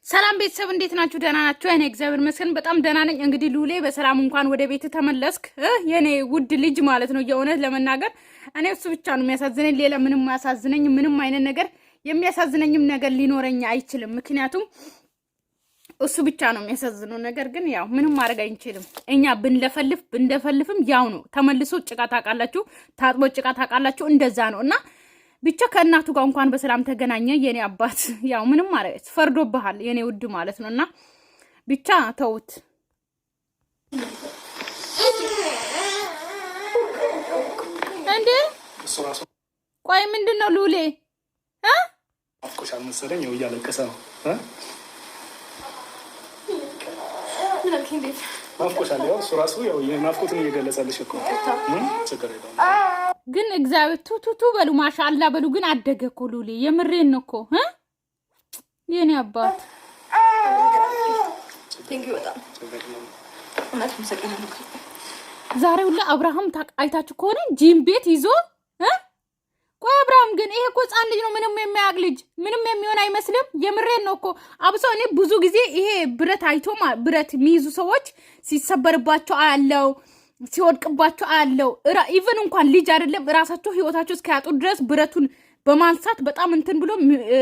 ሰላም ቤተሰብ እንዴት ናችሁ? ደህና ናችሁ? እኔ እግዚአብሔር ይመስገን በጣም ደህና ነኝ። እንግዲህ ሉሌ በሰላም እንኳን ወደ ቤት ተመለስክ የኔ ውድ ልጅ ማለት ነው። የእውነት ለመናገር እኔ እሱ ብቻ ነው የሚያሳዝነኝ። ሌላ ምንም ማያሳዝነኝ ምንም አይነት ነገር የሚያሳዝነኝም ነገር ሊኖረኝ አይችልም። ምክንያቱም እሱ ብቻ ነው የሚያሳዝነው። ነገር ግን ያው ምንም ማድረግ አይችልም። እኛ ብንደፈልፍም ያው ነው ተመልሶ ጭቃ ታውቃላችሁ፣ ታጥቦ ጭቃ ታውቃላችሁ። እንደዛ ነው እና ብቻ ከእናቱ ጋር እንኳን በሰላም ተገናኘ የኔ አባት። ያው ምንም ማለት ፈርዶብሃል የኔ ውድ ማለት ነውና ብቻ ተውት እንዴ። ቆይ ምንድነው ሉሌ አፍቆሻል መሰለኝ ነው እያለቀሰ ነው አፍቆሻል። ያው እሱ ራሱ ያው የናፍቆትን እየገለጸልሽ እኮ ችግር የለውም። ግን እግዚአብሔር ቱቱቱ በሉ ማሻአላ በሉ። ግን አደገ እኮ ሉሌ የምሬን ነው እኮ የኔ አባት። ዛሬ ሁላ አብርሃም አይታችሁ ከሆነ ጂም ቤት ይዞ ቆይ አብርሃም ግን ይሄ እኮ ህፃን ልጅ ነው፣ ምንም የሚያውቅ ልጅ ምንም የሚሆን አይመስልም። የምሬን ነው እኮ አብሶ እኔ ብዙ ጊዜ ይሄ ብረት አይቶ ብረት የሚይዙ ሰዎች ሲሰበርባቸው አያለው፣ ሲወድቅባቸው አያለው። ኢቨን እንኳን ልጅ አይደለም ራሳቸው ህይወታቸው እስኪያጡ ድረስ ብረቱን በማንሳት በጣም እንትን ብሎ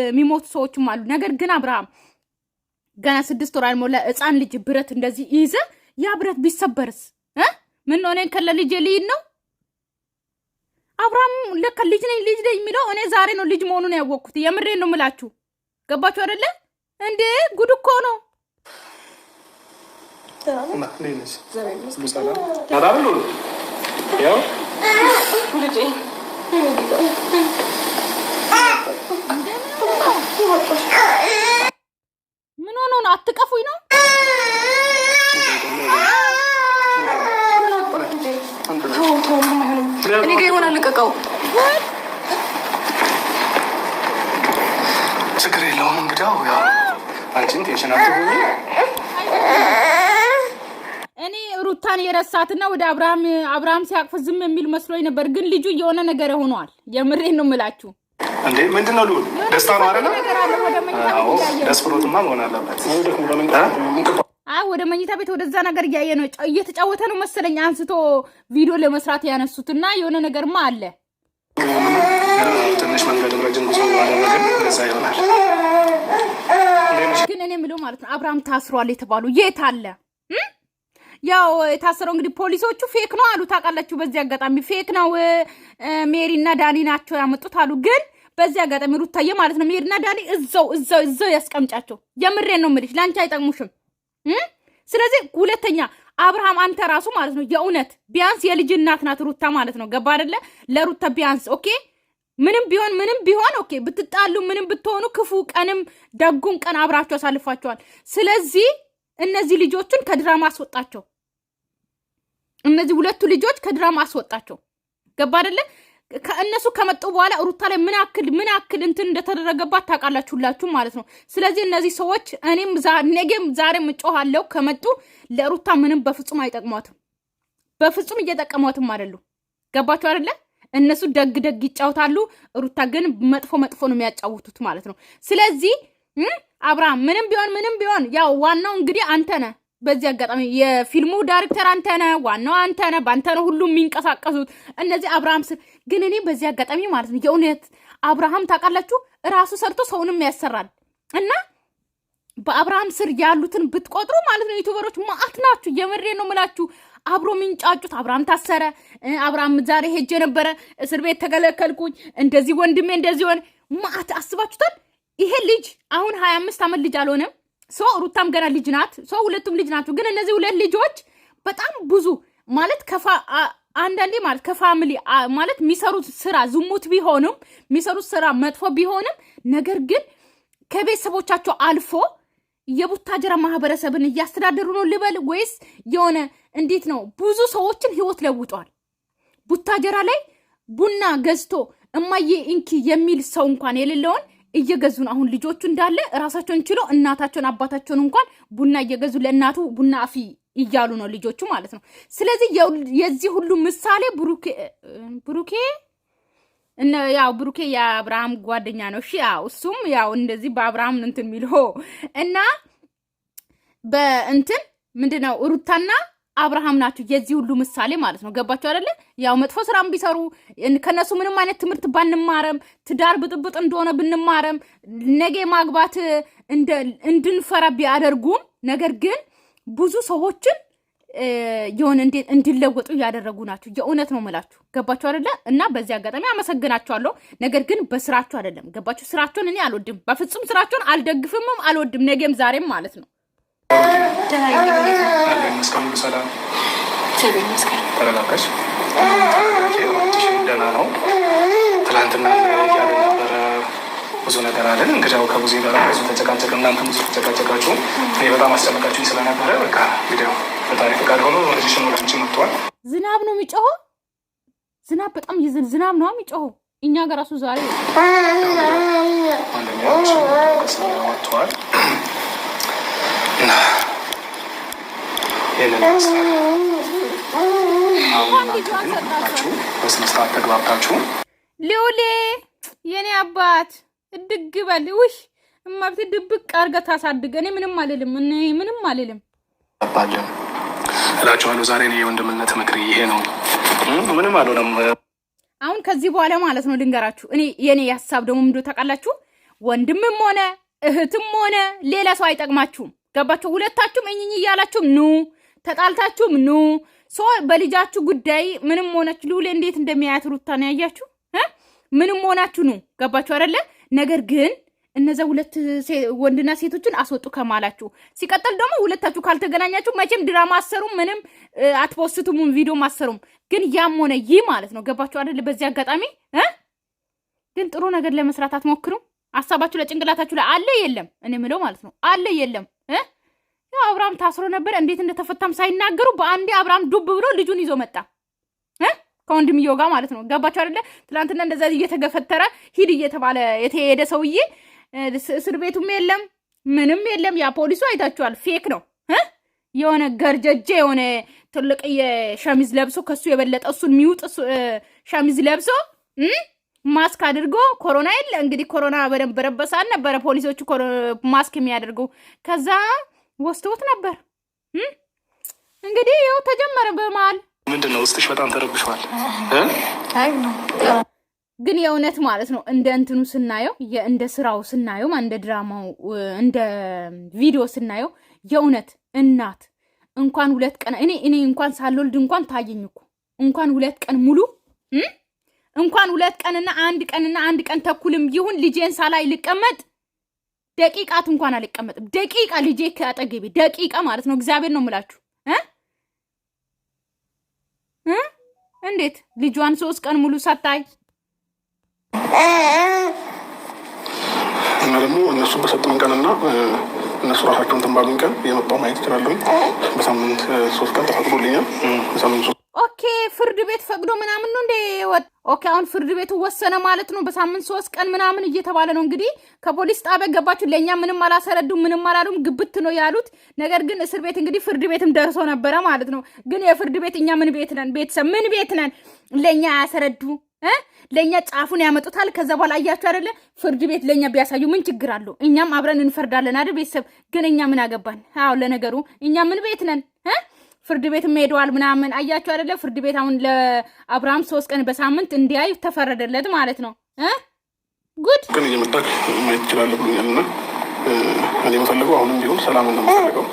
የሚሞቱ ሰዎችም አሉ። ነገር ግን አብርሃም ገና 6 ወር አልሞላ ህፃን ልጅ ብረት እንደዚህ ይዘ ያ ብረት ቢሰበርስ ምን ነው? እኔ ከለ ልጅ ልይን ነው አብርሃም ለካ ልጅ ነኝ የሚለው እኔ ዛሬ ነው ልጅ መሆኑን ያወቅኩት። የምሬን ነው የምላችሁ። ገባችሁ አይደለ እንዴ? ጉድ እኮ ነው። ምን ሆኖ ነው? አትቀፉኝ ነው እኔ ጋር ይሆናል። ልቀቀው። ችግር የለውም። እንግዲያው ያው አንቺን ቴንሽን አትሆኚ። እኔ ሩታን የረሳትና ወደ አብርሃም ሲያቅፍ ዝም የሚል መስሎኝ ነበር፣ ግን ልጁ የሆነ ነገር ሆኗል። የምሬን ነው የምላችሁ። እንዴ ምንድነው? ሉል ደስታ ነው አይደል? አዎ ደስ ብሎትማ መሆን አለበት። ወደ መኝታ ቤት ወደዛ ነገር እያየ ነው፣ እየተጫወተ ነው መሰለኝ። አንስቶ ቪዲዮ ለመስራት ያነሱትና የሆነ ነገርማ አለ። ትንሽ መንገድ ረጅም ጉዞ አደረገ፣ ለዛ ይሆናል። ግን እኔ የምለው ማለት ነው አብርሃም ታስሯል የተባሉ የት አለ? ያው የታሰረው እንግዲህ ፖሊሶቹ ፌክ ነው አሉ። ታውቃላችሁ፣ በዚህ አጋጣሚ ፌክ ነው ሜሪና ዳኒ ናቸው ያመጡት አሉ። ግን በዚህ አጋጣሚ ሩታዬ ማለት ነው ሜሪና ዳኒ እዛው ያስቀምጫቸው። የምሬን ነው የምልሽ፣ ላንቺ አይጠቅሙሽም። ስለዚህ ሁለተኛ አብርሃም አንተ ራሱ ማለት ነው የእውነት ቢያንስ የልጅ እናት ናት ሩታ ማለት ነው። ገባ አይደለ? ለሩታ ቢያንስ ኦኬ፣ ምንም ቢሆን ኦኬ፣ ብትጣሉ ምንም ብትሆኑ ክፉ ቀንም ደጉም ቀን አብራችሁ አሳልፋችኋል። ስለዚህ እነዚህ ልጆችን ከድራማ አስወጣቸው። እነዚህ ሁለቱ ልጆች ከድራማ አስወጣቸው። ገባ አይደለ? ከእነሱ ከመጡ በኋላ ሩታ ላይ ምን አክል እንትን እንደተደረገባት ታውቃላችሁላችሁ ማለት ነው። ስለዚህ እነዚህ ሰዎች እኔም ነገም ዛሬም እጮሃለሁ፣ ከመጡ ለሩታ ምንም በፍጹም አይጠቅሟትም። በፍጹም እየጠቀሟትም አይደሉ። ገባችሁ አይደለ? እነሱ ደግ ይጫወታሉ፣ ሩታ ግን መጥፎ ነው የሚያጫውቱት ማለት ነው። ስለዚህ አብርሃም ምንም ቢሆን ያው ዋናው እንግዲህ አንተ ነህ። በዚህ አጋጣሚ የፊልሙ ዳይሬክተር አንተ ነህ፣ ዋናው አንተ ነህ። በአንተ ነው ሁሉም የሚንቀሳቀሱት እነዚህ አብርሃም ስር። ግን እኔ በዚህ አጋጣሚ ማለት ነው የእውነት አብርሃም ታውቃላችሁ ራሱ ሰርቶ ሰውንም ያሰራል። እና በአብርሃም ስር ያሉትን ብትቆጥሩ ማለት ነው ዩቲዩበሮች ማአት ናችሁ። የምሬ ነው የምላችሁ። አብሮ ሚንጫጩት አብርሃም ታሰረ፣ አብርሃም ዛሬ ሄጄ ነበረ እስር ቤት ተከለከልኩኝ፣ እንደዚህ ወንድሜ እንደዚህ ሆነ ማአት። አስባችሁታል? ይሄ ልጅ አሁን 25 ዓመት ልጅ አልሆነም። ሩታም ገና ልጅ ናት። ሁለቱም ልጅ ናቸው። ግን እነዚህ ሁለት ልጆች በጣም ብዙ ማለት አንዳንዴ ማለት ከፋሚሊ ማለት የሚሰሩት ስራ ዝሙት ቢሆንም የሚሰሩት ስራ መጥፎ ቢሆንም ነገር ግን ከቤተሰቦቻቸው አልፎ የቡታጀራ ማህበረሰብን እያስተዳደሩ ነው ልበል ወይስ የሆነ እንዴት ነው? ብዙ ሰዎችን ህይወት ለውጧል። ቡታጀራ ላይ ቡና ገዝቶ እማዬ እንኪ የሚል ሰው እንኳን የሌለውን እየገዙን አሁን ልጆቹ እንዳለ ራሳቸውን ችሎ እናታቸውን አባታቸውን እንኳን ቡና እየገዙ ለእናቱ ቡና አፊ እያሉ ነው ልጆቹ ማለት ነው። ስለዚህ የዚህ ሁሉ ምሳሌ ብሩኬ ያው ብሩኬ የአብርሃም ጓደኛ ነው። እሺ ያው እሱም ያው እንደዚህ በአብርሃም እንትን የሚለው እና በእንትን ምንድነው ሩታና አብርሃም ናቸው የዚህ ሁሉ ምሳሌ ማለት ነው። ገባችሁ አይደለ? ያው መጥፎ ስራም ቢሰሩ ከነሱ ምንም አይነት ትምህርት ባንማረም ትዳር ብጥብጥ እንደሆነ ብንማረም ነገ ማግባት እንድንፈራ ቢያደርጉም ነገር ግን ብዙ ሰዎችን የሆነ እንዲለወጡ ያደረጉ ናቸው። የእውነት ነው የምላችሁ። ገባችሁ አይደለ? እና በዚህ አጋጣሚ አመሰግናቸዋለሁ። ነገር ግን በስራቸው አይደለም። ገባችሁ? ስራቸውን እኔ አልወድም፣ በፍጹም ስራቸውን አልደግፍምም፣ አልወድም። ነገም ዛሬም ማለት ነው። ሰላም ተረጋጋች። ደህና ነው። ትላንትና እያለ ነበረ ብዙ ነገር አለን። እንግዲህ ያው ከብዙ ጋር ብዙ ተጨቃጨቅ፣ እናንተም ብዙ ተጨቃጨቃችሁ። እኔ በጣም አስጨነቃችሁኝ ስለነበረ በቃ እንግዲህ ፈጣሪ ፈቃድ ሆኖ ልጅሽን ወደ አንቺ መጥቷል። ዝናብ ነው የሚጮኸው። ዝናብ በጣም ዝናብ ነው የሚጮኸው። እኛ ጋር ራሱ ዛሬ አንደኛው ወጥቷል እና ይህንን በስነ ስርዓት ተግባብታችሁ ሊውሌ የኔ አባት እድግ በል ውሽ እማብት ድብቅ አድርገህ ታሳድገ። እኔ ምንም አልልም፣ ምንም አልልም አባለን እላችኋለሁ። ዛሬ እኔ የወንድምነት ምክር ይሄ ነው። ምንም አልሆነም። አሁን ከዚህ በኋላ ማለት ነው ልንገራችሁ። እኔ የኔ ሀሳብ ደግሞ ምንድነው ታውቃላችሁ? ወንድምም ሆነ እህትም ሆነ ሌላ ሰው አይጠቅማችሁም። ገባችሁ? ሁለታችሁም እኝኝ እያላችሁም ኑ፣ ተጣልታችሁም ኑ። በልጃችሁ ጉዳይ ምንም ሆናችሁ ሊውሌ እንዴት እንደሚያያት ሩታ ነው ያያችሁ። ምንም ሆናችሁ ኑ። ገባችሁ አይደለ? ነገር ግን እነዛ ሁለት ወንድና ሴቶችን አስወጡ ከማላችሁ። ሲቀጥል ደግሞ ሁለታችሁ ካልተገናኛችሁ መቼም ድራማ አሰሩም፣ ምንም አትፖስቱም፣ ቪዲዮ አሰሩም። ግን ያም ሆነ ይህ ማለት ነው። ገባችሁ አይደለ? በዚህ አጋጣሚ ግን ጥሩ ነገር ለመስራት አትሞክሩም? ሀሳባችሁ ለጭንቅላታችሁ ላይ አለ የለም? እኔ ምለው ማለት ነው አለ የለም? ያው አብርሃም ታስሮ ነበር። እንዴት እንደተፈታም ሳይናገሩ በአንዴ አብርሃም ዱብ ብሎ ልጁን ይዞ መጣ ከወንድምየው ጋር ማለት ነው። ገባችሁ አይደለ? ትናንትና እንደዛ እየተገፈተረ ሂድ እየተባለ የተሄደ ሰውዬ እስር ቤቱም የለም ምንም የለም። ያ ፖሊሱ አይታችኋል፣ ፌክ ነው። የሆነ ገርጀጀ የሆነ ትልቅ የሸሚዝ ለብሶ ከሱ የበለጠ እሱን የሚውጥ ሸሚዝ ለብሶ ማስክ አድርጎ ኮሮና የለ እንግዲህ ኮሮና በደንብ በረበሳል ነበረ ፖሊሶቹ ማስክ የሚያደርገው ከዛ ወስዶት ነበር። እንግዲህ ይኸው ተጀመረ በመሀል። ምንድን ነው ውስጥሽ በጣም ተረብሿል? ግን የእውነት ማለት ነው እንደ እንትኑ ስናየው እንደ ስራው ስናየው እንደ ድራማው እንደ ቪዲዮ ስናየው የእውነት እናት እንኳን 2 ቀን እኔ እንኳን ሳልወልድ እንኳን ታየኝ እኮ እንኳን 2 ቀን ሙሉ እንኳን 2 ቀንና 1 ቀን ተኩልም ይሁን ልጄን ሳላይ ልቀመጥ ደቂቃት እንኳን አልቀመጥም። ደቂቃ ልጄ ከአጠገቤ ደቂቃ ማለት ነው። እግዚአብሔር ነው የምላችሁ። እንዴት ልጇን 3 ቀን ሙሉ ሳታይ እና ደግሞ እነሱ በሰጡን ቀንና እነሱ ራሳቸውን ተንባሉን ቀን የመጣው ማየት ይችላለሁ። በሳምንት 3 ቀን ተፈቅዶልኛል። በሳምንት ኦኬ፣ ፍርድ ቤት ፈቅዶ ምናምን ነው እንደ ኦኬ። አሁን ፍርድ ቤቱ ወሰነ ማለት ነው። በሳምንት 3 ቀን ምናምን እየተባለ ነው እንግዲህ። ከፖሊስ ጣቢያ ገባችሁ። ለኛ ምንም አላሰረዱም፣ ምንም አላሉም። ግብት ነው ያሉት። ነገር ግን እስር ቤት እንግዲህ ፍርድ ቤትም ደርሶ ነበረ ማለት ነው። ግን የፍርድ ቤት እኛ ምን ቤት ነን? ቤተሰብ ምን ቤት ነን? ለኛ ያሰረዱ ለኛ ጫፉን ያመጡታል። ከዛ በኋላ አያችሁ አይደለ? ፍርድ ቤት ለኛ ቢያሳዩ ምን ችግር አለው? እኛም አብረን እንፈርዳለን አይደል? ቤተሰብ ግን እኛ ምን አገባን? አዎ ለነገሩ እኛ ምን ቤት ነን? ፍርድ ቤት ሄደዋል ምናምን አያችሁ አይደለ? ፍርድ ቤት አሁን ለአብርሃም 3 ቀን በሳምንት እንዲያይ ተፈረደለት ማለት ነው። ጉድ ግን እየመጣች ማየት ይችላል ብሎኛልና እኔ የምፈልገው አሁንም ቢሆን ሰላም ነው የምፈልገው።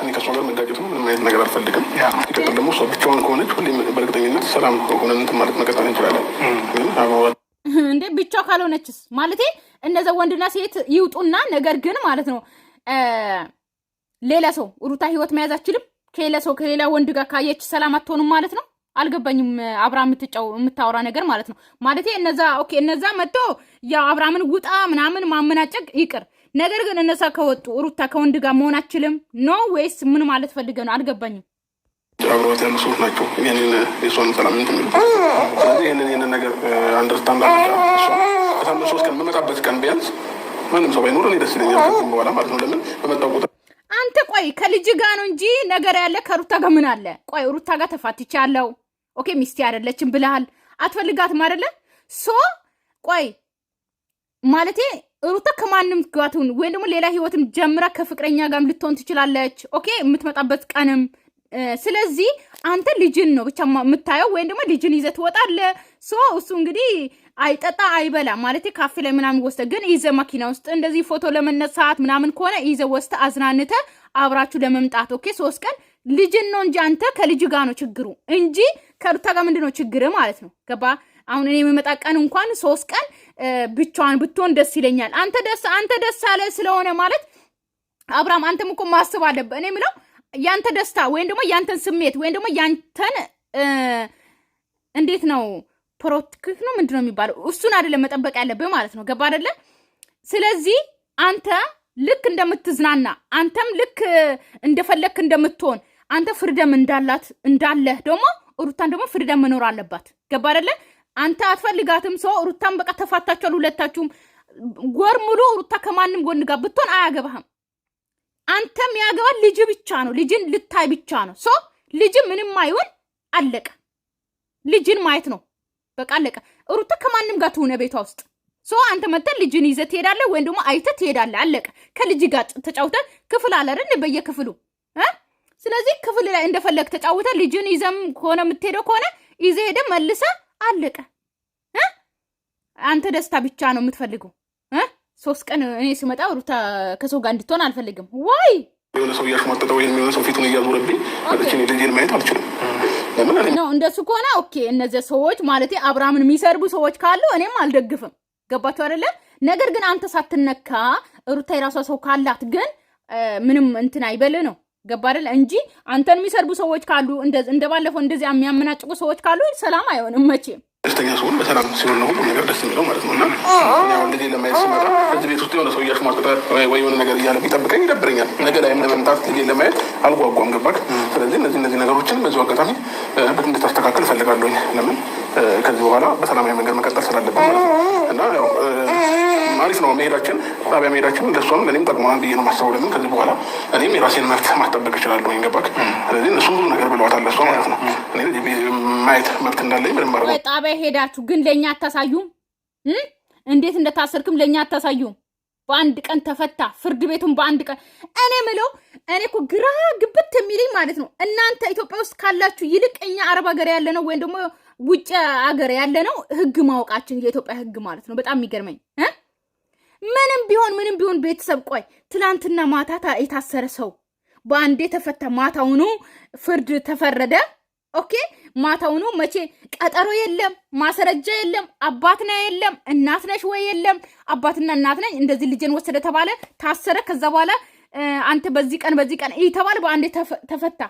እኔ ከእሷ ጋር መጋጨት ነው፣ ምንም አይነት ነገር አልፈልግም። ሲቀጥል ደግሞ እሷ ብቻዋን ከሆነች ሁሌም በእርግጠኝነት ሰላም ሆነን እንትን ማለት መቀጠል እንችላለን። እንዴ ብቻ ካልሆነችስ ማለቴ እነዛ ወንድና ሴት ይውጡና ነገር ግን ማለት ነው ሌላ ሰው ሩታ ህይወት መያዝ አችልም። ከሌላ ወንድ ጋር ካየች ሰላም አትሆንም ማለት ነው። አልገባኝም። አብርሃም የምታወራ ነገር ማለት ነው ማለቴ እነዛ መጥቶ ያው አብርሃምን ውጣ ምናምን ማመናጨቅ ይቅር። ነገር ግን እነዛ ከወጡ ሩታ ከወንድ ጋር መሆን አችልም ነው ወይስ ምን ማለት ፈልገ ነው? አልገባኝም። አብረዋት ያሉ ሰዎች ናቸው ይህንን የሷን ሰላም እንትን የሚሉ። ስለዚህ ይህንን ነገር አንደርስታንድ ከሳምንት 3 ቀን በመጣበት ቀን ቢያንስ ማንም ሰው ባይኖር እኔ ደስ ይለኛል። በኋላ ማለት ነው ለምን በመጣው ቁጥር አንተ ቆይ ከልጅ ጋር ነው እንጂ ነገር ያለ ከሩታ ጋር ምን አለ? ቆይ ሩታ ጋር ተፋትቻለሁ ኦኬ ሚስቴ አይደለችም ብለሃል። አትፈልጋትም አይደለ? ሶ ቆይ ማለቴ ሩታ ከማንም ጋቱን ወይ ደግሞ ሌላ ህይወትን ጀምራ ከፍቅረኛ ጋርም ልትሆን ትችላለች። ኦኬ የምትመጣበት ቀንም ስለዚህ አንተ ልጅን ነው ብቻ የምታየው ወይ ደግሞ ልጅን ይዘህ ትወጣለህ። ሶ እሱ እንግዲህ አይጠጣ አይበላ ማለት ካፌ ላይ ምናምን ወስደህ ግን ይዘህ መኪና ውስጥ እንደዚህ ፎቶ ለመነሳት ምናምን ከሆነ ይዘህ ወስደህ አዝናንተህ አብራችሁ ለመምጣት ኦኬ 3 ቀን ልጅን ነው እንጂ አንተ ከልጅ ጋር ነው ችግሩ እንጂ ከሩታ ጋር ምንድነው ችግር ማለት ነው። ገባ? አሁን እኔ የምመጣ ቀን እንኳን 3 ቀን ብቻዋን ብትሆን ደስ ይለኛል። አንተ ደስ አለ ስለሆነ ማለት አብርሃም አንተም እኮ ማስብ አለብህ። እኔ የምለው ያንተ ደስታ ወይም ደግሞ ያንተን ስሜት ወይም ደግሞ ያንተን እንዴት ነው ፕሮቴክት ነው ምንድነው የሚባለው እሱን አይደለም መጠበቅ ያለብህ ማለት ነው። ገባ አይደለ? ስለዚህ አንተ ልክ እንደምትዝናና አንተም ልክ እንደፈለክ እንደምትሆን አንተ ፍሪደም እንዳለህ ደግሞ ሩታን ደግሞ ፍሪደም መኖር አለባት። ገባ አይደለ? አንተ አትፈልጋትም ሰው ሩታን በቃ ተፋታችኋል ሁለታችሁም ጎር ሙሉ ሩታ ከማንም ጎን ጋር ብትሆን አያገባህም። አንተም ያገባ ልጅ ብቻ ነው ልጅን ልታይ ብቻ ነው። ሶ ልጅ ምንም አይሆን አለቀ። ልጅን ማየት ነው በቃ አለቀ። ሩታ ከማንም ጋር ትሆነ ቤቷ ውስጥ ሶ አንተ መተን ልጅን ይዘህ ትሄዳለህ ወይም ደግሞ አይተህ ትሄዳለህ። አለቀ። ከልጅ ጋር ተጫውተህ ክፍል አለ አይደል በየክፍሉ ስለዚህ ክፍል ላይ እንደፈለግ ተጫውተህ ልጅን ይዘም ከሆነ የምትሄደው ከሆነ ይዘህ ሄደህ መልሰህ አለቀ። አንተ ደስታ ብቻ ነው የምትፈልገው። 3 ቀን እኔ ስመጣ ሩታ ከሰው ጋር እንድትሆን አልፈልግም። ወይ የሆነ ሰው እያሽሟጠጠ ወይም የሆነ ሰው ፊቱን እያዞረብኝ ልጅን ልጅን ማየት አልችልም። ነው እንደሱ ከሆነ ኦኬ። እነዚህ ሰዎች ማለት አብርሃምን የሚሰርቡ ሰዎች ካሉ እኔም አልደግፍም። ገባችሁ አይደለ? ነገር ግን አንተ ሳትነካ ሩታ የራሷ ሰው ካላት ግን ምንም እንትን አይበል ነው። ገባ አይደለ? እንጂ አንተን የሚሰርቡ ሰዎች ካሉ እንደባለፈው እንደዚህ የሚያመናጭቁ ሰዎች ካሉ ሰላም አይሆንም መቼም። ደስተኛ ሰውን በሰላም ሲሆን ነው ሁሉም ነገር ደስ የሚለው ማለት ነው። እና ያው ልጄ ለማየት ስመጣ እዚህ ቤት ውስጥ የሆነ ሰው እያሽሟጠጠ ወይ የሆነ ነገር እያለ ቢጠብቀኝ ይደብረኛል። ነገ ላይም ለመምጣት ልጄ ለማየት አልጓጓም። ገባክ? ስለዚህ እነዚህ ነገሮችን በዚሁ አጋጣሚ እንድታስተካከል እፈልጋለሁኝ። ለምን ከዚህ በኋላ በሰላማዊ መንገድ መቀጠል ስላለብን ማለት ነው። እና ያው አሪፍ ነው መሄዳችን፣ ጣቢያ መሄዳችን ለእሷም ለእኔም ጠቅሞናል ብዬ ነው የማስበው። ለምን ከዚህ በኋላ እኔም የራሴን መብት ማስጠበቅ እችላለሁ። ገባክ? ስለዚህ እነሱ ብዙ ነገር ብለዋታል ለእሷ ማለት ነው። እኔ ማየት መብት እንዳለኝ ምንም ማለት ነው። ጣቢያ ሄዳችሁ ግን ለእኛ አታሳዩም? እንዴት እንደታሰርክም ለእኛ አታሳዩም? በአንድ ቀን ተፈታ ፍርድ ቤቱን በአንድ ቀን። እኔ ምለው እኔ እኮ ግራ ግብት የሚልኝ ማለት ነው እናንተ ኢትዮጵያ ውስጥ ካላችሁ ይልቅ እኛ አረብ ሀገር ያለ ነው ወይም ደግሞ ውጭ ሀገር ያለ ነው ህግ ማወቃችን የኢትዮጵያ ህግ ማለት ነው። በጣም የሚገርመኝ ምንም ቢሆን ቤተሰብ ቆይ ትላንትና ማታ የታሰረ ሰው በአንዴ ተፈታ። ማታውኑ ፍርድ ተፈረደ። ኦኬ ማታውኑ መቼ ቀጠሮ የለም፣ ማስረጃ የለም፣ አባት ነህ የለም፣ እናት ነሽ ወይ የለም፣ አባትና እናት ነኝ እንደዚህ ልጅን ወሰደ ተባለ፣ ታሰረ። ከዛ በኋላ አንተ በዚህ ቀን ተባለ፣ በአንዴ ተፈታ።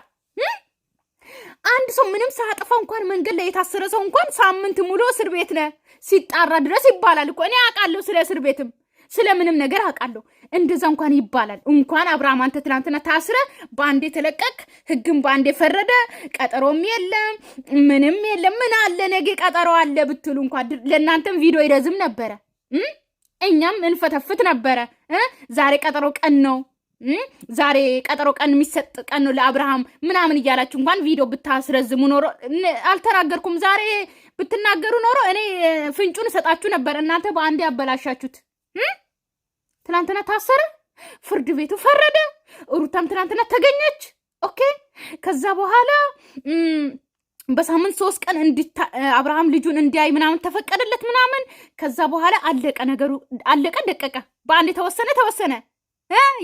አንድ ሰው ምንም ሳያጠፋ እንኳን መንገድ ላይ የታሰረ ሰው እንኳን ሳምንት ሙሉ እስር ቤት ነህ ሲጣራ ድረስ ይባላል እኮ። እኔ አውቃለሁ ስለ እስር ቤትም ስለምንም ነገር አውቃለሁ። እንደዛ እንኳን ይባላል። እንኳን አብርሃም አንተ ትናንትና ታስረ በአንዴ ተለቀቅ፣ ህግም በአንዴ ፈረደ፣ ቀጠሮም የለም ምንም የለም። ምን አለ ነገ ቀጠሮ አለ ብትሉ እንኳን ለእናንተም ቪዲዮ ይረዝም ነበረ፣ እኛም እንፈተፍት ነበረ። ዛሬ ቀጠሮ ቀን ነው፣ ዛሬ ቀጠሮ ቀን የሚሰጥ ቀን ነው ለአብርሃም ምናምን እያላችሁ እንኳን ቪዲዮ ብታስረዝሙ ኖሮ አልተናገርኩም። ዛሬ ብትናገሩ ኖሮ እኔ ፍንጩን እሰጣችሁ ነበር። እናንተ በአንዴ አበላሻችሁት። ትናንትና ታሰረ፣ ፍርድ ቤቱ ፈረደ፣ ሩታም ትናንትና ተገኘች። ኦኬ ከዛ በኋላ በሳምንት 3 ቀን አብርሃም ልጁን እንዲያይ ምናምን ተፈቀደለት ምናምን። ከዛ በኋላ አለቀ ነገሩ፣ አለቀ ደቀቀ። በአንድ ተወሰነ።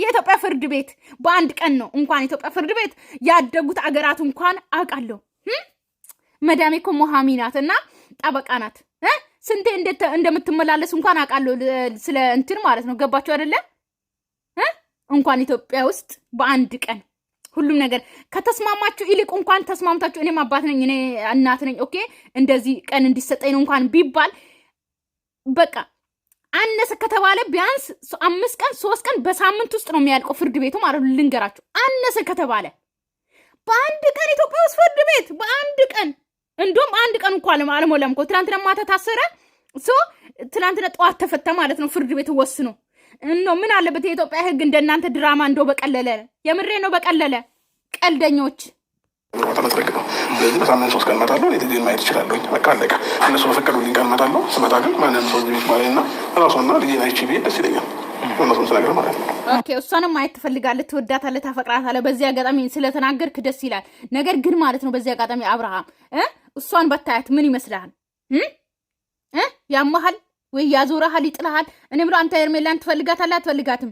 የኢትዮጵያ ፍርድ ቤት በአንድ ቀን ነው። እንኳን የኢትዮጵያ ፍርድ ቤት ያደጉት አገራት እንኳን አውቃለሁ። መዳሜ እኮ ሞሃሚ ናት እና ጠበቃ ናት። ስንቴ እንደምትመላለስ እንኳን አውቃለሁ ስለ እንትን ማለት ነው። ገባችሁ አይደለ? እንኳን ኢትዮጵያ ውስጥ በአንድ ቀን ሁሉም ነገር ከተስማማችሁ ይልቅ እንኳን ተስማምታችሁ እኔም አባት ነኝ እኔ እናት ነኝ ኦኬ እንደዚህ ቀን እንዲሰጠኝ ነው እንኳን ቢባል በቃ አነሰ ከተባለ ቢያንስ 5 ቀን 3 ቀን በሳምንት ውስጥ ነው የሚያልቀው ፍርድ ቤቱ ማለት ነው። ልንገራችሁ አነሰ ከተባለ በአንድ ቀን ኢትዮጵያ ውስጥ ፍርድ ቤት በአንድ ቀን እንደውም አንድ ቀን እንኳን አልሞላም እኮ ትናንትና ማታ ታሰረ። ትናንትና ጠዋት ተፈታ ማለት ነው ፍርድ ቤት ወስኖ። ምን አለበት የኢትዮጵያ ህግ እንደናንተ ድራማ እንደው በቀለለ። የምሬ ነው በቀለለ። ቀልደኞች ተመትረግጠው ስለዚህ በሳምንት 3 ቀን እመጣለሁ። እኔ ልጄን ማየት እችላለሁኝ። በቃ አለቀ። እነሱ በፈቀዱልኝ ቀን እመጣለሁ። ስመጣ ግን ማንንም ሰው ቤት ማለት እና ራሷና ልጄን አይቼ ብሄድ ደስ ይለኛል። እነሱም ስነግር ማለት ነው። ኦኬ እሷንም ማየት ትፈልጋለህ፣ ትወዳታለህ፣ ታፈቅራታለህ። በዚህ አጋጣሚ ስለተናገርክ ደስ ይላል። ነገር ግን ማለት ነው በዚህ አጋጣሚ አብርሃም እሷን በታያት ምን ይመስልሃል? ያመሃል ወይ ያዞረሃል፣ ይጥልሃል? እኔ ብሎ አንተ ሄርሜላን ትፈልጋታለህ አትፈልጋትም?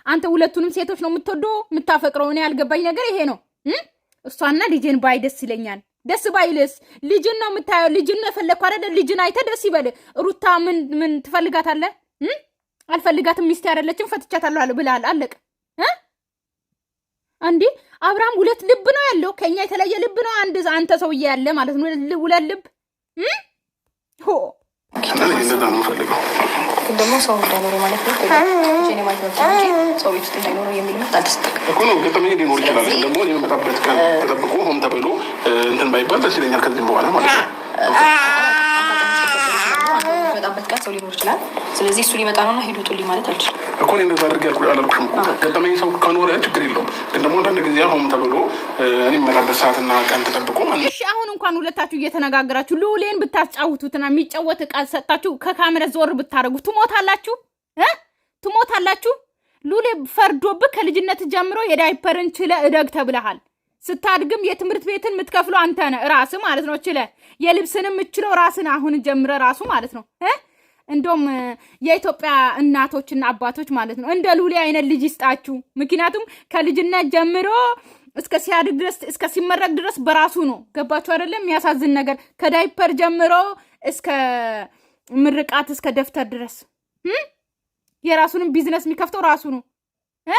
አንተ ሁለቱንም ሴቶች ነው የምትወደው የምታፈቅረው? እኔ ያልገባኝ ነገር ይሄ ነው። እሷና ልጅን ባይ ደስ ይለኛል። ደስ ባይልስ ልጅን ነው የምታየው። ልጅን ነው የፈለግኩ አይደል? ልጅን አይተህ ደስ ይበል። ሩታ ምን ትፈልጋታለህ? አልፈልጋትም፣ ሚስቴ አይደለችም፣ ፈትቻታለሁ ብለሃል። አለቀ። አንዴ አብርሃም 2 ልብ ነው ያለው፣ ከኛ የተለየ ልብ ነው አንተ ሰውዬ ያለ ማለት ነው። 2 ልብ ሆ እንደዛ ነው የምፈልገው። ደግሞ ሰው እንዳይኖር ማለት ነው። ጄኔ ማለት ነው ሰው ቤት ውስጥ እንዳይኖር የሚል መጣ እኮ ነው። ገጠመኝ ሊኖር ይችላል። ደግሞ የመጣበት ቀን ተጠብቆ ሆም ተብሎ እንትን ባይባል ደስ ይለኛል። ከዚህም በኋላ ማለት ነው በጣምበት ቀን ሰው ሊኖር ይችላል። ስለዚህ እሱ ሊመጣ ነውና ሂዱ ጡልኝ ማለት አልችልም እኮ እኔ እንደዛ አድርጌ አላልኩሽም እኮ። ገጠመኝ ሰው ከኖረ ችግር የለውም። ግን ደግሞ አንዳንድ ጊዜ ሆም ተብሎ እኔ የመጣበት ሰዓትና ቀን ተጠብቆ ማለት እሺ። አሁን እንኳን ሁለታችሁ እየተነጋገራችሁ ልዑሌን ብታጫውቱትና የሚጫወት ዕቃ ሰጣችሁ ከካሜራ ዞር ብታደርጉ ትሞታላችሁ፣ ትሞታላችሁ። ልዑሌ ፈርዶብህ ከልጅነት ጀምሮ የዳይፐርን ችለ እደግ ተብለሃል። ስታድግም የትምህርት ቤትን የምትከፍለው አንተ ነህ ራስህ ማለት ነው። ችለ የልብስንም የምትችለው ራስን አሁን ጀምረ ራሱ ማለት ነው። እንደውም የኢትዮጵያ እናቶችና አባቶች ማለት ነው እንደ ልዑሌ አይነት ልጅ ይስጣችሁ። ምክንያቱም ከልጅነት ጀምሮ እስከ ሲያድግ ድረስ እስከ ሲመረቅ ድረስ በራሱ ነው። ገባችሁ አይደለም? የሚያሳዝን ነገር ከዳይፐር ጀምሮ እስከ ምርቃት እስከ ደፍተር ድረስ የራሱንም ቢዝነስ የሚከፍተው ራሱ ነው።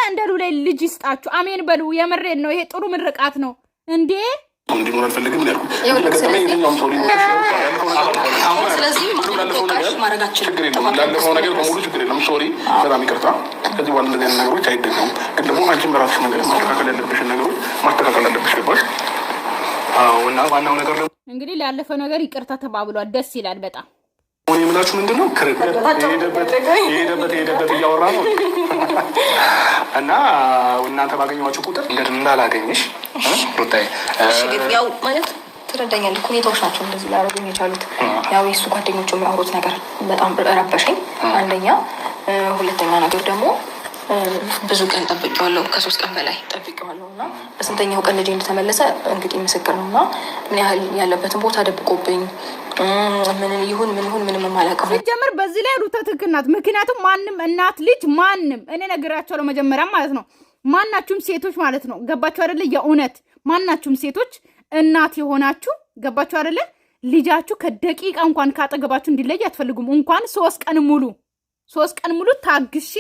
እንደ ልዑሌ ልጅ ይስጣችሁ። አሜን በሉ። የምሬን ነው። ይሄ ጥሩ ምርቃት ነው እንዴ። እንዲኖር አልፈልግም ነው ያልኩት። ላለፈው ነገር በሙሉ ችግር የለም። ሶሪ፣ በጣም ይቅርታ። ከዚህ በኋላ እንደዚህ አይነት ነገሮች አይደገሙም። ግን ደግሞ አንቺን በራስሽ ነገር ማስተካከል ያለብሽን ነገሮች ማስተካከል ያለብሽ ገባሽ? እና ዋናው ነገር ደግሞ እንግዲህ ላለፈው ነገር ይቅርታ ተባብሏል። ደስ ይላል በጣም። ሆኔ የምላችሁ ምንድን ነው የሄደበት እያወራ ነው እና እናንተ ባገኘኋችሁ ቁጥር እንግዲህ እንዳላገኝሽ ሩታዬ፣ ያው ማለት ትረዳኛለህ። ሁኔታዎች ናቸው እንደዚህ ላደርጉኝ የቻሉት። ያው የእሱ ጓደኞቹ የሚያወሩት ነገር በጣም ረበሸኝ፣ አንደኛ። ሁለተኛ ነገር ደግሞ ብዙ ቀን ጠብቄዋለሁ፣ ከ3 ቀን በላይ ጠብቄዋለሁ እና በስንተኛው ቀን ልጄ እንደተመለሰ እንግዲህ ምስክር ነው። እና ምን ያህል ያለበትን ቦታ ደብቆብኝ ምንም ይሁን ምንም የማላውቀው ሲጀምር በዚህ ላይ ሩታ ትክክል ናት። ምክንያቱም ማንም እናት ልጅ ማንም እኔ ነግራቸዋለሁ መጀመሪያም ማለት ነው ማናችሁም ሴቶች ማለት ነው ገባችሁ አይደለ? የእውነት ማናችሁም ሴቶች እናት የሆናችሁ ገባችሁ አይደለ? ልጃችሁ ከደቂቃ እንኳን ካጠገባችሁ እንዲለይ አትፈልጉም። እንኳን 3 ቀን ሙሉ ታግሼ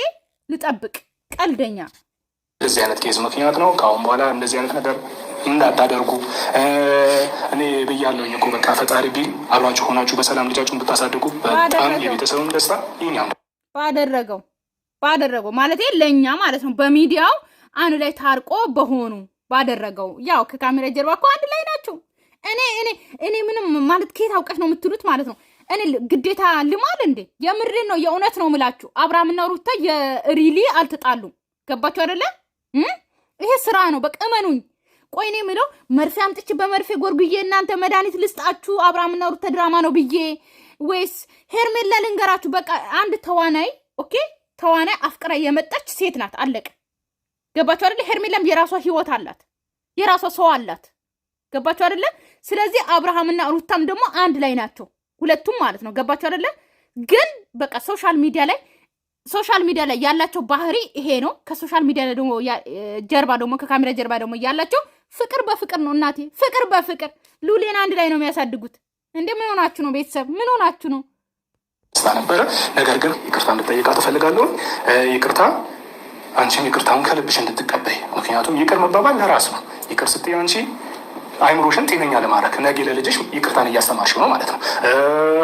ልጠብቅ። ቀልደኛ እንደዚህ አይነት ኬዝ ምክንያት ነው። ከአሁን በኋላ እንደዚህ አይነት ነገር እንዳታደርጉ እኔ ብያለሁኝ እኮ። በቃ ፈጣሪ ቢል አብራችሁ ሆናችሁ በሰላም ልጃችሁን ብታሳድጉ በጣም የቤተሰቡን ደስታ ይኛም ባደረገው ማለት ለእኛ ማለት ነው በሚዲያው አንድ ላይ ታርቆ በሆኑ ባደረገው። ያው ከካሜራ ጀርባ እኮ አንድ ላይ ናቸው። እኔ ምንም ማለት ከየት አውቀሽ ነው የምትሉት ማለት ነው። እኔ ግዴታ ልማል እንዴ? የምሬን ነው የእውነት ነው ምላችሁ። አብርሃምና ሩታ የሪሊ አልተጣሉም። ገባችሁ አይደለ? ይሄ ስራ ነው በቃ እመኑኝ። ቆይ እኔ የምለው መርፌ አምጥቼ በመርፌ ጎርጉዬ እናንተ መድኃኒት ልስጣችሁ አብርሃምና ሩታ ድራማ ነው ብዬ ወይስ ሄርሜላ ልንገራችሁ? በቃ አንድ ተዋናይ ኦኬ፣ ተዋናይ አፍቅራ የመጣች ሴት ናት። አለቀ። ገባችሁ አይደለ? ሄርሜላም የራሷ ህይወት አላት፣ የራሷ ሰው አላት። ገባችሁ አይደለ? ስለዚህ አብርሃምና ሩታም ደግሞ አንድ ላይ ናቸው ሁለቱም ማለት ነው። ገባችሁ አይደለ? ግን በቃ ሶሻል ሚዲያ ላይ ያላቸው ባህሪ ይሄ ነው። ከሶሻል ሚዲያ ላይ ደግሞ ጀርባ ደግሞ ከካሜራ ጀርባ ደግሞ ያላቸው ፍቅር በፍቅር ነው። እናቴ ፍቅር በፍቅር ልዑሌን አንድ ላይ ነው የሚያሳድጉት። እንዴ ምን ሆናችሁ ነው ቤተሰብ? ምን ሆናችሁ ነው? ነበረ ነገር ግን ይቅርታ እንድጠይቃ ትፈልጋለሁ። ይቅርታ አንቺም ይቅርታውን ከልብሽ እንድትቀበይ። ምክንያቱም ይቅር መባባል ለራስ ነው። ይቅር ስትይ አንቺ አይምሮሽን ጤነኛ ለማድረግ ነገ ለልጅሽ ይቅርታን እያስተማርሽው ነው ማለት ነው።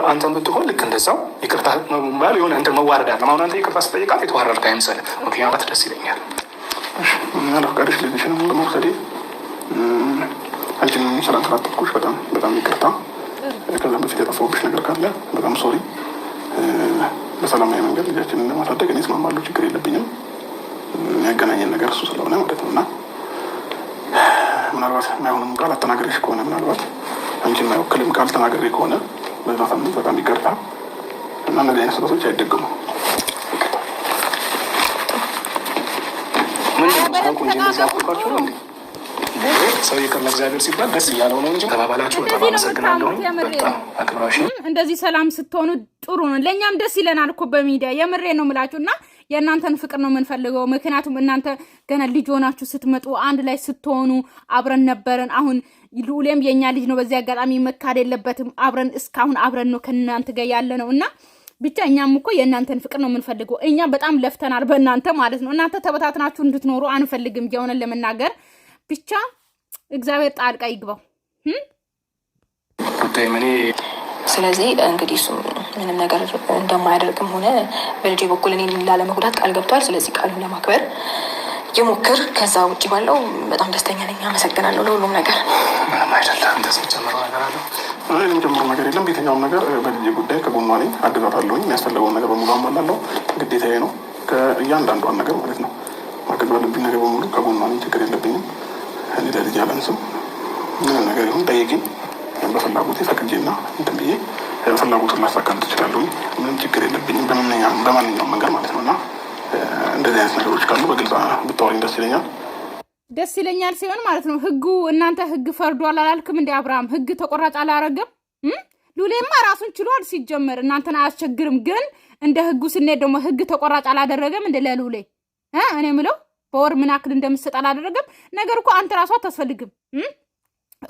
አንተን ብትሆን ልክ እንደዛው ይቅርታ መባል የሆነ እንትን መዋረድ አለ። አሁን አንተ ይቅርታ ስጠይቃት የተዋረድክ አይምሰልህ። ምክንያት ደስ ይለኛል። አፍቃሪሽ ልጅሽንም ለመውሰዴ አንቺንም ስላንከራተትኩሽ በጣም ይቅርታ። ከዛም በፊት የጠፋሁብሽ ነገር ካለ በጣም ሶሪ። በሰላማዊ መንገድ ልጃችንን ለማሳደግ እኔ እስማማለሁ፣ ችግር የለብኝም። ያገናኘን ነገር እሱ ስለሆነ ማለት ነው እና ምናልባት የማይሆንም ቃል አተናገሬሽ ከሆነ ምናልባት አንቺ የማይወክልም ቃል ተናገሬ ከሆነ በዛ ሳምንት በጣም ይቅርታ እና እነዚህ አይነት ስህተቶች አይደገሙ። ሰው ይቅር ለእግዚአብሔር ሲባል ደስ እያለው ነው እንጂ ተባባላችሁ። በጣም አመሰግናለሁ። በጣም አክብራሽ እንደዚህ ሰላም ስትሆኑ ጥሩ ነው። ለእኛም ደስ ይለናል እኮ በሚዲያ የምሬ ነው የምላችሁ እና የእናንተን ፍቅር ነው የምንፈልገው። ምክንያቱም እናንተ ገና ልጅ ሆናችሁ ስትመጡ አንድ ላይ ስትሆኑ አብረን ነበረን። አሁን ልዑሌም የእኛ ልጅ ነው። በዚህ አጋጣሚ መካድ የለበትም። አብረን እስካሁን አብረን ነው ከእናንተ ጋር ያለ ነው እና ብቻ እኛም እኮ የእናንተን ፍቅር ነው የምንፈልገው። እኛ በጣም ለፍተናል በእናንተ ማለት ነው። እናንተ ተበታትናችሁ እንድትኖሩ አንፈልግም። የሆነን ለመናገር ብቻ እግዚአብሔር ጣልቃ ይግባው። ስለዚህ እንግዲህ እሱ ምንም ነገር እንደማያደርግም ሆነ በልጄ በኩል እኔ ላለመጉዳት ቃል ገብቷል። ስለዚህ ቃሉን ለማክበር የሞክር። ከዛ ውጭ ባለው በጣም ደስተኛ ነኝ። አመሰግናለሁ ለሁሉም ነገር። ምንም አይደለም። ጨምረው ነገር አለ። ምንም ጀምሮ ነገር የለም። ቤተኛውም ነገር በልጄ ጉዳይ ከጎኗ ነኝ፣ አግዛታለሁኝ። የሚያስፈልገውን ነገር በሙሉ አሟላለሁ። ግዴታዬ ነው። ከእያንዳንዷን ነገር ማለት ነው ማገዝ ባለብኝ ነገር በሙሉ ከጎኗ ነኝ። ችግር የለብኝም። እኔ ለልጅ አላንስም። ምንም ነገር ይሁን ጠይቂኝ። በፍላጎቴ ፈቅጄና እንትን ብዬ ፍላጎቱን ላሳካል ትችላለሁ። ምንም ችግር የለብኝም በማንኛውም መንገድ ማለት ነው። እና እንደዚህ አይነት ነገሮች ካሉ በግልጽ ብታወሪኝ ደስ ይለኛል። ደስ ይለኛል ሲሆን ማለት ነው ህጉ እናንተ ህግ ፈርዷል አላልክም እንደ አብርሃም ህግ ተቆራጭ አላረገም። ሉሌማ ራሱን ችሏል ሲጀመር እናንተን አያስቸግርም። ግን እንደ ህጉ ስንሄድ ደግሞ ህግ ተቆራጭ አላደረገም እንደ ለሉሌ እኔ ምለው በወር ምን ያክል እንደምትሰጥ አላደረገም። ነገር እኮ አንተ ራሷ አታስፈልግም።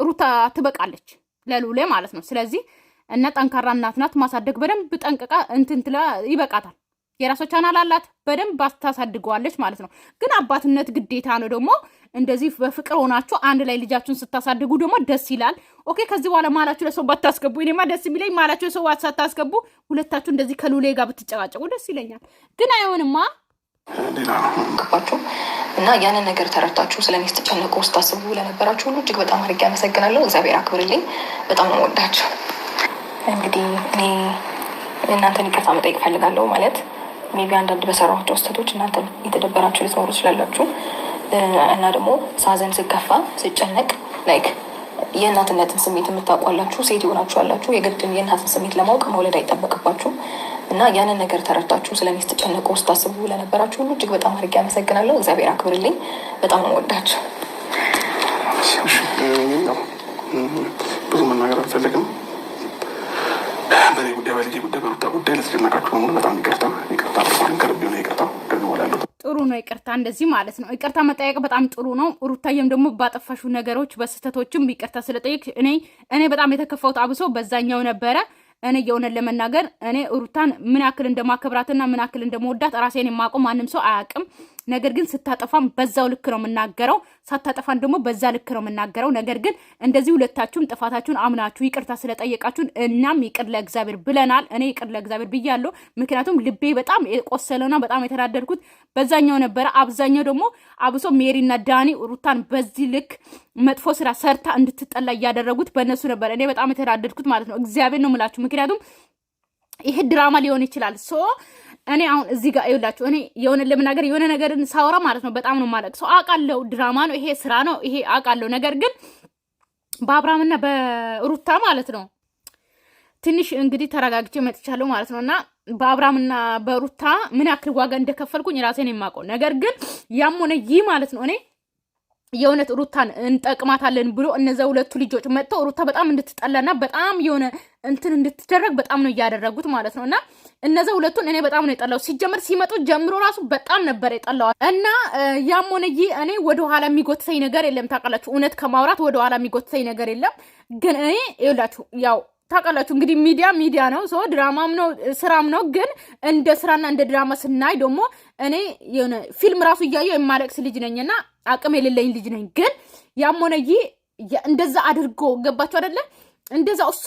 ሩታ ትበቃለች ለሉሌ ማለት ነው። ስለዚህ እና ጠንካራ እናት ናት። ማሳደግ በደንብ ጠንቅቃ እንትንትላ ይበቃታል። የራሷ ቻናል አላት። በደንብ ታሳድገዋለች ማለት ነው። ግን አባትነት ግዴታ ነው። ደግሞ እንደዚህ በፍቅር ሆናችሁ አንድ ላይ ልጃችሁን ስታሳድጉ ደግሞ ደስ ይላል። ኦኬ ከዚህ በኋላ ማላችሁ ለሰው ባታስገቡ። እኔማ ደስ የሚለኝ ማላችሁ ለሰው ሳታስገቡ ሁለታችሁ እንደዚህ ከሉሌ ጋር ብትጨቃጨቁ ደስ ይለኛል። ግን አይሆንማ ገባችሁ እና ያንን ነገር ተረድታችሁ ስለኔ ስትጨነቁ ስታስቡ ለነበራችሁ ሁሉ እጅግ በጣም አድርጌ አመሰግናለሁ። እግዚአብሔር አክብርልኝ። በጣም ነው ወዳችሁ። እንግዲህ እኔ እናንተን ይቅርታ መጠየቅ ፈልጋለሁ። ማለት ሜቢ አንዳንድ በሰራኋቸው ስህተቶች እናንተን የተደበራችሁ ልትኖሩ ስላላችሁ እና ደግሞ ሳዘን ስከፋ ስጨነቅ ላይክ የእናትነትን ስሜት የምታውቋላችሁ ሴት ይሆናችሁ አላችሁ። የግድ የእናትን ስሜት ለማወቅ መውለድ አይጠበቅባችሁ እና ያንን ነገር ተረድታችሁ ስለኔ ስትጨነቁ ስታስቡ ለነበራችሁ ሁሉ እጅግ በጣም አድርጌ አመሰግናለሁ። እግዚአብሔር አክብርልኝ። በጣም ነው ወዳችሁ። ብዙ መናገር አልፈልግም። በእኔ ጉዳይ በልጄ ጉዳይ በሩታ ጉዳይ ለተጨነቃችሁ በሙሉ በጣም ይቅርታ ከልብ የሆነ ይቅርታ። ከዚህ በኋላ ያለው ጥሩ ነው ይቅርታ እንደዚህ ማለት ነው። ይቅርታ መጠየቅ በጣም ጥሩ ነው። ሩታዬም ደግሞ ባጠፋሹ ነገሮች በስህተቶችም ይቅርታ ስለጠየቅ እኔ በጣም የተከፋሁት አብሶ በዛኛው ነበረ። እኔ የሆነን ለመናገር እኔ ሩታን ምን ያክል እንደማከብራትና ምን ያክል እንደመወዳት ራሴን የማውቀው ማንም ሰው አያውቅም። ነገር ግን ስታጠፋም በዛው ልክ ነው የምናገረው፣ ሳታጠፋን ደግሞ በዛ ልክ ነው የምናገረው። ነገር ግን እንደዚህ ሁለታችሁም ጥፋታችሁን አምናችሁ ይቅርታ ስለጠየቃችሁን እናም ይቅር ለእግዚአብሔር ብለናል። እኔ ይቅር ለእግዚአብሔር ብያለሁ። ምክንያቱም ልቤ በጣም የቆሰለና በጣም የተናደድኩት በዛኛው ነበረ። አብዛኛው ደግሞ አብሶ ሜሪና ዳኒ ሩታን በዚህ ልክ መጥፎ ስራ ሰርታ እንድትጠላ እያደረጉት በእነሱ ነበር እኔ በጣም የተናደድኩት ማለት ነው። እግዚአብሔር ነው የምላችሁ። ምክንያቱም ይሄ ድራማ ሊሆን ይችላል። እኔ አሁን እዚህ ጋር ይኸውላችሁ እኔ የሆነ ለመናገር የሆነ ነገርን ሳወራ ማለት ነው በጣም ነው ማለት ሰው አውቃለሁ። ድራማ ነው ይሄ፣ ስራ ነው ይሄ አውቃለሁ። ነገር ግን በአብርሃምና በሩታ ማለት ነው ትንሽ እንግዲህ ተረጋግቼ መጥቻለሁ ማለት ነው። እና በአብርሃምና በሩታ ምን ያክል ዋጋ እንደከፈልኩኝ ራሴን የማውቀው ነገር ግን ያም ሆነ ይህ ማለት ነው እኔ የእውነት ሩታን እንጠቅማታለን ብሎ እነዛ ሁለቱ ልጆች መጥተው ሩታ በጣም እንድትጠላና በጣም የሆነ እንትን እንድትደረግ በጣም ነው እያደረጉት ማለት ነው። እና እነዛ ሁለቱን እኔ በጣም ነው የጠላው። ሲጀምር ሲመጡ ጀምሮ ራሱ በጣም ነበር የጠላው። እና ያም ሆነ ይህ እኔ ወደኋላ የሚጎትተኝ ነገር የለም። ታውቃላችሁ፣ እውነት ከማውራት ወደኋላ የሚጎትተኝ ነገር የለም። ግን እኔ ይኸውላችሁ ያው ታውቃላችሁ እንግዲህ ሚዲያ ነው፣ ሰው ድራማም ነው ስራም ነው። ግን እንደ ስራና እንደ ድራማ ስናይ ደግሞ እኔ የሆነ ፊልም ራሱ እያየሁ የማለቅስ ልጅ ነኝና አቅም የሌለኝ ልጅ ነኝ። ግን ያም ሆነ ይህ እንደዛ አድርጎ ገባችሁ አይደለ? እንደዛ እሷ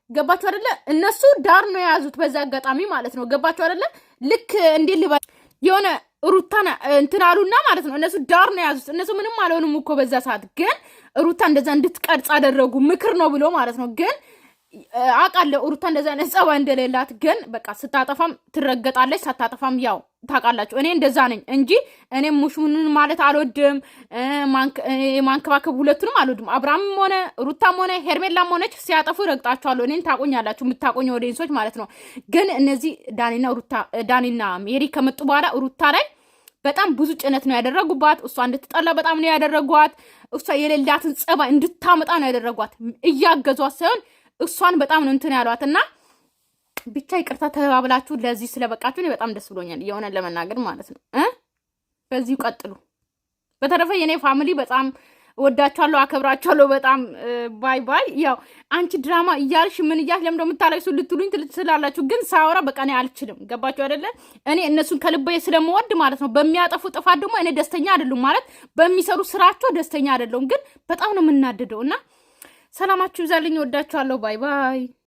ገባችሁ አይደለ? እነሱ ዳር ነው የያዙት በዛ አጋጣሚ ማለት ነው። ገባችሁ አይደለ? ልክ እንዴ ልባ የሆነ ሩታን እንትን አሉና ማለት ነው። እነሱ ዳር ነው የያዙት። እነሱ ምንም አልሆኑም እኮ በዛ ሰዓት። ግን ሩታ እንደዛ እንድትቀርጽ አደረጉ። ምክር ነው ብሎ ማለት ነው። ግን አውቃለሁ ሩታ እንደዛ አይነት ጸባይ እንደሌላት። ግን በቃ ስታጠፋም ትረገጣለች፣ ሳታጠፋም ያው ታውቃላችሁ። እኔ እንደዛ ነኝ እንጂ እኔም ሙሽሙንን ማለት አልወድም፣ ማንከባከብ ሁለቱንም አልወድም። አብርሃምም ሆነ ሩታም ሆነ ሄርሜላም ሆነች ሲያጠፉ ረግጣቸዋለሁ። እኔን ታቆኛላችሁ፣ የምታቆኝ ኦዲየንሶች ማለት ነው። ግን እነዚህ ዳኒና ሜሪ ከመጡ በኋላ ሩታ ላይ በጣም ብዙ ጭነት ነው ያደረጉባት። እሷ እንድትጠላ በጣም ነው ያደረጓት። እሷ የሌላትን ጸባይ እንድታመጣ ነው ያደረጓት። እያገዟት ሳይሆን እሷን በጣም ነው እንትን ያሏት እና ብቻ ይቅርታ ተባብላችሁ ለዚህ ስለበቃችሁ እኔ በጣም ደስ ብሎኛል፣ የሆነ ለመናገር ማለት ነው። በዚሁ ቀጥሉ። በተረፈ የኔ ፋሚሊ በጣም ወዳችኋለሁ፣ አከብራችኋለሁ በጣም ባይ ባይ። ያው አንቺ ድራማ እያልሽ ምን እያልሽ ለምን እንደምታለቅሱ ልትሉኝ ትላላችሁ፣ ግን ሳወራ በቃ እኔ አልችልም። ገባችሁ አይደለ? እኔ እነሱን ከልቤ ስለምወድ ማለት ነው። በሚያጠፉ ጥፋት ደግሞ እኔ ደስተኛ አይደሉም ማለት በሚሰሩ ስራቸው ደስተኛ አይደለሁም፣ ግን በጣም ነው የምናደደው እና ሰላማችሁ ይብዛልኝ። ወዳችኋለሁ። ባይ ባይ።